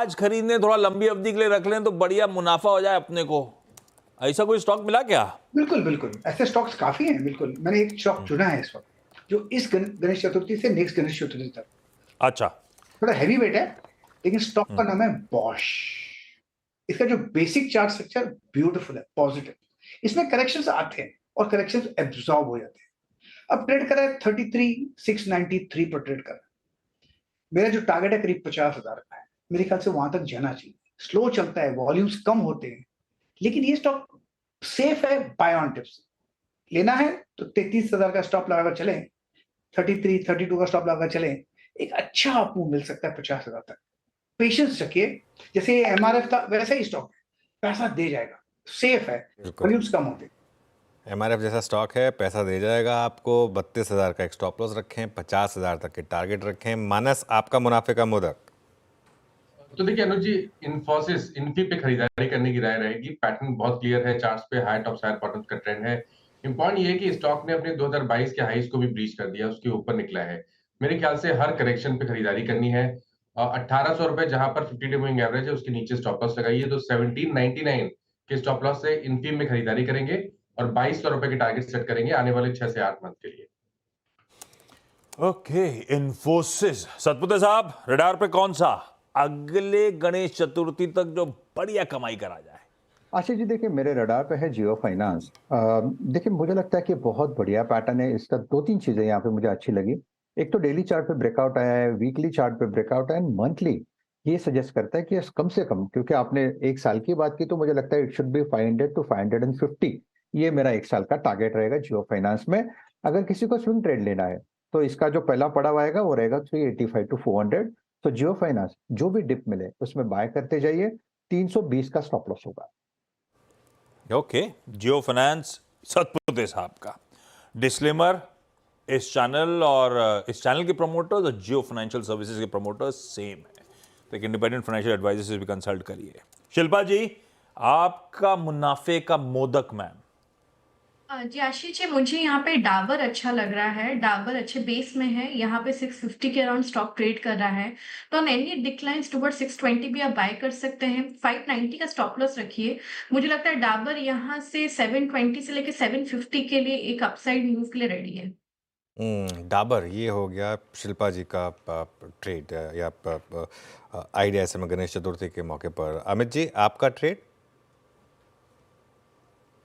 आज खरीदने, थोड़ा लंबी अवधि के लिए रख लें तो बढ़िया मुनाफा हो जाए अपने को, ऐसा कोई स्टॉक मिला क्या? बिल्कुल बिल्कुल, ऐसे स्टॉक्स काफी हैं। बिल्कुल, मैंने एक स्टॉक चुना है इस वक्त जो इस गणेश चतुर्थी से नेक्स्ट गणेश चतुर्थी तक, अच्छा। थोड़ा हैवी वेट है, लेकिन स्टॉक का नाम है बॉश। इसका जो बेसिक चार्ट स्ट्रक्चर ब्यूटीफुल है, पॉजिटिव। इसमें करेक्शंस आते हैं और करेक्शंस एब्जॉर्ब हो जाते हैं। अब ट्रेड कर रहा है 33,693 पर ट्रेड कर रहा है। मेरा जो टारगेट है करीब 50,000 का है, मेरे ख्याल से वहां तक जाना चाहिए। स्लो चलता है, वॉल्यूम्स कम होते हैं, लेकिन ये स्टॉक सेफ है। बाय ऑन टिप्स लेना है तो 33,000 का स्टॉप लगाकर चले, 33, 32 का स्टॉप लगाकर चले, एक अच्छा आपको मिल सकता है 50,000 तक। पेशेंस रखिए, जैसे एमआरएफ था वैसा ही स्टॉक है, पैसा दे जाएगा, सेफ है, वॉल्यूम्स कम होते हैं। एमआरएफ जैसा स्टॉक है, पैसा दे जाएगा आपको। 32,000 का एक स्टॉप लॉस रखें, 50,000 तक के टारगेट रखें। मानस, आपका मुनाफे का मोदक? तो देखिए अनुज जी, इन्फोसिस इन्फी पे खरीदारी करने की राय रहेगी। पैटर्न बहुत क्लियर है, चार्ट्स पे हाई टॉप हायर बॉटम का ट्रेंड है। इंपॉर्टेंट ये है कि स्टॉक ने अपने 2022 के हाईज को भी ब्रीच कर दिया, उसके ऊपर निकला है। मेरे ख्याल से हर करेक्शन पे खरीदारी करनी है। 1800 रुपए जहां पर 50 डे मूविंग एवरेज है, उसके नीचे स्टॉप लॉस लगाइए। तो 1799 के स्टॉप लॉस से इन्फी में खरीदारी करेंगे और 2200 रुपए के टारगेट सेट करेंगे आने वाले 6 से 8 मंथ के लिए। ओके, इन्फोसिस। सतपुते साहब, रडार पे कौन सा अगले गणेश चतुर्थी तक जो बढ़िया कमाई करा जाए? आशीष जी, देखिए मेरे रडार पे है जियो फाइनेंस। देखिए मुझे लगता है कि बहुत बढ़िया पैटर्न है इसका। दो तीन चीजें यहाँ पे मुझे अच्छी लगी। एक तो डेली चार्ट पे ब्रेकआउट आया है, वीकली चार्ट पे ब्रेकआउट है, एंड मंथली ये सजेस्ट करता है कि कम से कम, क्योंकि आपने एक साल की बात की, तो मुझे लगता है इट शुड बी 500 to 550। ये मेरा एक साल का टारगेट रहेगा जियो फाइनेंस में। अगर किसी को स्विंग ट्रेड लेना है तो इसका जो पहला पड़ाव आएगा वो रहेगा 385 to 400। तो जियो फाइनेंस जो भी डिप मिले उसमें बाय करते जाइए। 320 का स्टॉप लॉस होगा। ओके, जियो फाइनेंस, सतपुते साहब का डिस्क्लेमर। इस चैनल और इस चैनल के प्रमोटर्स और जियो फाइनेंशियल सर्विसेज के प्रमोटर्स सेम है, तो एक इंडिपेंडेंट फाइनेंशियल एडवाइजर से भी कंसल्ट करिए। शिल्पा जी, आपका मुनाफे का मोदक मैम? जी आशीष जी, मुझे यहाँ पे डाबर अच्छा लग रहा है। डाबर अच्छे बेस में है, यहाँ पे 650 के अराउंड स्टॉक ट्रेड कर रहा है। तो ऑन एनी डिक्लाइंस टुवर्ड 620 भी आप बाय कर सकते हैं। 590 का स्टॉप लॉस रखिए। मुझे लगता है डाबर यहाँ से 720 से लेकर 750 के लिए एक अपसाइड मूव के लिए रेडी है। डाबर, ये हो गया शिल्पा जी का ट्रेड या आइडिया ऐसे में गणेश चतुर्थी के मौके पर। अमित जी, आपका ट्रेड?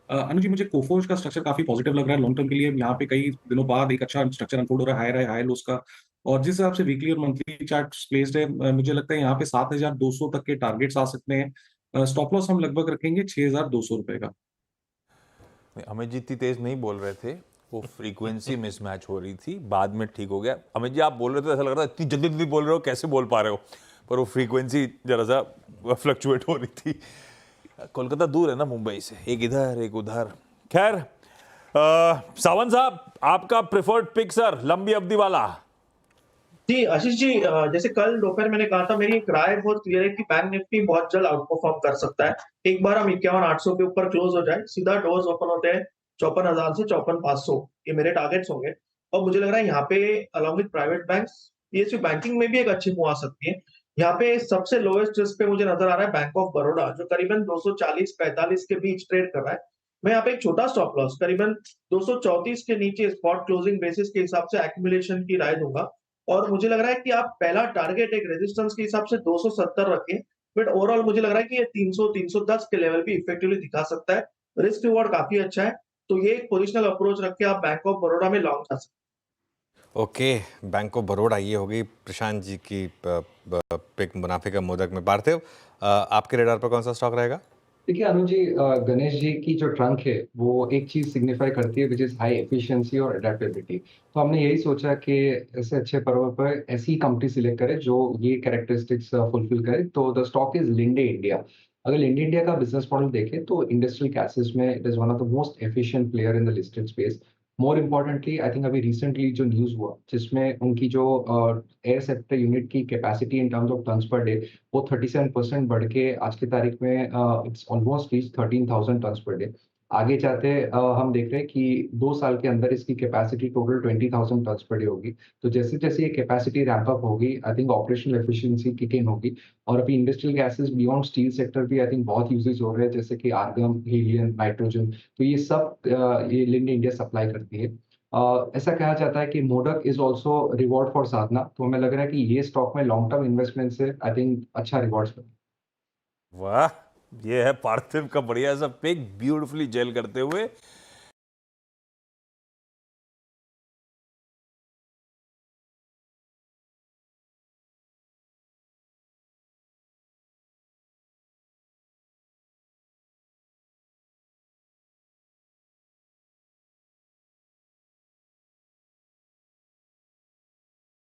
अनुज जी, मुझे कोफोर्ज का स्ट्रक्चर काफी पॉजिटिव लग रहा है लॉन्ग टर्म के लिए। यहाँ पे कई दिनों बाद एक अच्छा स्ट्रक्चर अनफोल्ड हो रहा है, हाई लोस का। और जिस हिसाब से वीकली और मंथली चार्ट प्लेस्ड है, मुझे लगता है यहाँ पे 7,200 तक के टारगेट्स आ सकते हैं। स्टॉप लॉस हम लगभग रखेंगे 6,200 रुपए का। अमित जी इतनी तेज नहीं बोल रहे थे, वो फ्रीक्वेंसी मिसमैच हो रही थी, बाद में ठीक हो गया। अमित जी आप बोल रहे थे, ऐसा लग रहा था इतनी जल्दी जल्दी बोल रहे हो, कैसे बोल पा रहे हो, पर वो फ्रीक्वेंसी जरा सा फ्लक्चुएट हो रही थी। कोलकाता दूर है ना मुंबई से, एक इधर एक उधर। खैर, सावंत साहब, आपका प्रेफर्ड पिक सर, लंबी अवधि वाला? जी आशीष जी, जैसे कल दोपहर मैंने कहा था, मेरी एक राय बहुत क्लियर है कि बैंक निफ्टी बहुत जल्द आउट परफॉर्म कर सकता है। एक बार हम 51,800 के ऊपर क्लोज हो जाए, सीधा डोर्स ओपन होते हैं 54,000 से 54,500, ये मेरे टारगेट्स होंगे। और मुझे लग रहा है यहाँ पे along with private banks, PSU banking में भी एक अच्छी मूव आ सकती है। यहाँ पे सबसे लोएस्ट रिस्क पे मुझे नजर आ रहा है बैंक ऑफ बड़ौदा, जो करीबन 240-45 के बीच ट्रेड कर रहा है। मैं यहाँ पे एक छोटा स्टॉप लॉस करीबन 234 के नीचे स्पॉट क्लोजिंग बेसिस के हिसाब से एक्यूमुलेशन की राय दूंगा। और मुझे लग रहा है कि आप पहला टारगेट एक रेजिस्टेंस के हिसाब से 270 रखें, बट ओवरऑल मुझे लग रहा है कि ये 300-310 के लेवल भी इफेक्टिवली दिखा सकता है। रिस्क रिवॉर्ड काफी अच्छा है, तो ये एक पोजिशनल अप्रोच रख के आप बैंक ऑफ बड़ौदा में लॉन्ग जा सकते हैं। ओके, बैंक ऑफ बड़ौदा, ये हो गई प्रशांत जी की पिक मुनाफे का मोदक में। पार्थिव, आपके रेडार पर कौन सा स्टॉक रहेगा? देखिए अनुज जी, गणेश जी की जो ट्रंक है वो एक चीज सिग्निफाई करती है, विच इज हाई एफिशिएंसी और अडेप्टेबिलिटी। तो हमने यही सोचा कि ऐसे अच्छे पर्व पर ऐसी कंपनी सिलेक्ट करें जो ये कैरेक्टरिस्टिक्स फुलफिल करे। तो the stock is Linde India. अगर लिंडे इंडिया का बिजनेस मॉडल देखें तो इंडस्ट्रियल गैसेस में it is one of the most efficient player in the listed space. More importantly I think अभी रिसेंटली जो न्यूज हुआ जिसमें उनकी जो एयर सेप्टर यूनिट की capacity in terms of tons per day वो 37% बढ़ के आज की तारीख में it's almost reach 13,000 tons per day. आगे जाते हम देख रहे हैं कि 2 साल के अंदर इसकी capacity total 20,000 tons per day होगी। तो जैसे-जैसे ये कैपेसिटी रैंप अप होगी, I think operational efficiency kick in होगी और अभी industrial gases beyond steel sector भी आई थिंक बहुत यूजेज हो रहे हैं, जैसे कि आर्गन, हीलियम, नाइट्रोजन। तो ये सब ये लिंड इंडिया सप्लाई करती है। ऐसा कहा जाता है कि modak is also reward for sadhana, तो हमें लग रहा है कि ये स्टॉक में लॉन्ग टर्म इन्वेस्टमेंट से आई थिंक अच्छा रिवॉर्ड्स वाह, ये है पार्थिव का बढ़िया सा पिक, ब्यूटीफुली जेल करते हुए।